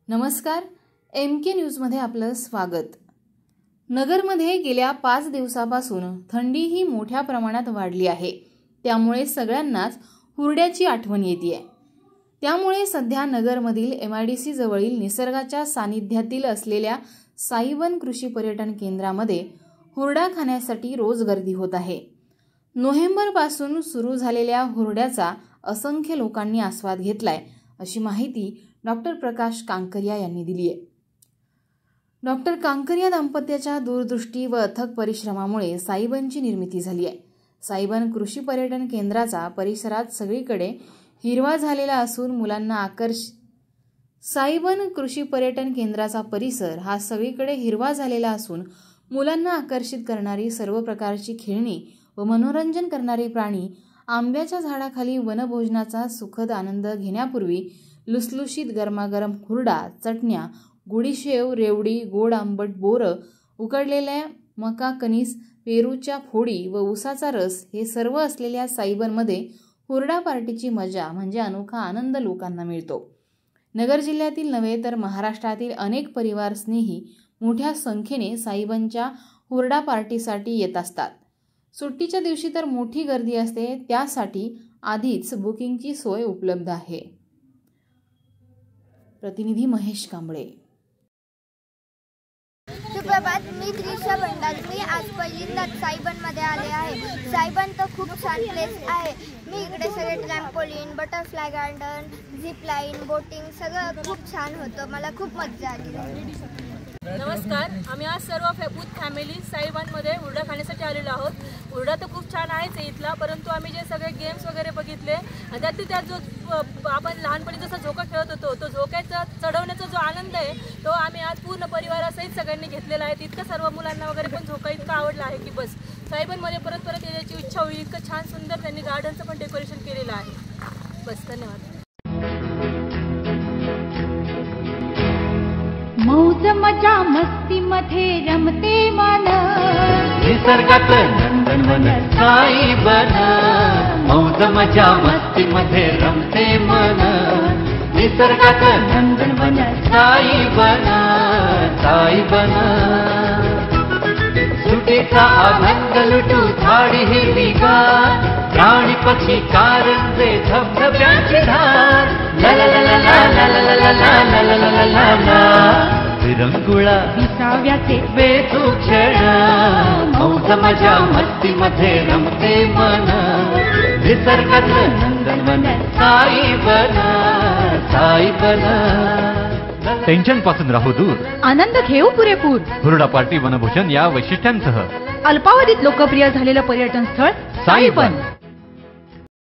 नमस्कार, MK न्यूजमध्ये आपलं स्वागत। नगरमध्ये गेल्या 5 दिवसापासून थंडी ही मोठ्या प्रमाणात वाढली आहे। त्यामुळे सगळ्यांनाच हुरड्याची आठवण येते। त्यामुळे सध्या नगरमधील MIDC जवळील निसर्गाच्या सानिध्यातील असलेल्या साईवन कृषी पर्यटन केंद्रामध्ये हुरडा खाण्यासाठी रोज गर्दी होत आहे। नोव्हेंबरपासून सुरू झालेल्या हुरड्याचा असंख्य लोकांनी आस्वाद घेतलाय, अशी माहिती डॉक्टर प्रकाश कांकरिया यांनी दिली आहे। डॉक्टर कांकरिया दाम्पत्याच्या दूरदृष्टी व अथक परिश्रमामुळे साईबनची निर्मिती झाली आहे। साईबन कृषी पर्यटन केंद्राचा परिसरात सगळीकडे हिरवा झालेला असून मुलांना साईबन कृषी पर्यटन केंद्राचा परिसर हा सगळीकडे हिरवा झालेला असून मुलांना आकर्षित करणारी सर्व प्रकारची खेळणी व मनोरंजन करणारे प्राणी, आंब्याच्या झाडाखाली वनभोजनाचा सुखद आनंद घेण्यापूर्वी लुसलुशीत गरमागरम हुरडा, चटण्या, गुडीशेव, रेवडी, गोड आंबट बोरं, उकडलेल्या मका कणीस, पेरूच्या फोडी व उसाचा रस हे सर्व असलेल्या साईबनमध्ये हुरडा पार्टीची मजा म्हणजे अनोखा आनंद लोकांना मिळतो। नगर जिल्ह्यातील नव्हे तर महाराष्ट्रातील अनेक परिवार स्नेही मोठ्या संख्येने साईबनच्या हुरडा पार्टीसाठी येत असतात। सुट्टीच्या दिवशी तर मोठी गर्दी असते, त्यासाठी आधीच बुकिंगची सोय उपलब्ध आहे। प्रतिनिधी महेश कांबळे। सुप्रभात, मी त्रिशा भंडारी। मी आज पहिल्यांदाच साईबनमध्ये आले आहे। साईबन तर खूप छान प्लेस आहे। मी इकडे सगळे trampoline, butterfly garden, zip line, boating सगळं खूप छान होतं। मला खूप मजा आली। नमस्कार, आम्ही आज सर्व फेबूत फॅमिली साईबनमध्ये हुरडा खाण्यासाठी आलेलो आहोत। हुरडा तर खूप छान आहेच इथला, परंतु आम्ही जे सगळे गेम्स वगैरे बघितले आणि त्यात जो आपण लहानपणी जसा झोका खेळत होतो, तो झोक्याचा चढवण्याचा जो आनंद आहे तो आम्ही आज पूर्ण परिवारासहित सगळ्यांनी घेतलेला आहे। इतकं सर्व मुलांना वगैरे पण झोका इतका आवडला आहे की बस साईबनमध्ये परत येण्याची इच्छा होईल। इतकं छान सुंदर त्यांनी गार्डनचं पण डेकोरेशन केलेलं आहे। बस, धन्यवाद। मौज मजा मस्ती मध्ये रमते मन, निसर्गात नंदनवन साईबन। मौज मजा मस्ती मध्ये रमते मन, निसर्गात नंदनवन साईबन। साईबन सुटीचा आनंद लुटू, झाडी हिरवीगार, प्राणी पक्षी कारंजे, धबधब्यांची धार, ला ला ला ला ला ला ला ला ला ला ला ला ला, विरंगुळा विसाव्याचे बेतू क्षण। मौज मजा मस्ती मध्ये रमते मन, निसर्गात नंदनवन साईबन। साईबन टेन्शन पासून राहू दूर, आनंद घेऊ पुरेपूर। हुरडा पार्टी, वनभोजन या वैशिष्ट्यांसह अल्पावधीत लोकप्रिय झालेलं पर्यटन स्थळ साईबन।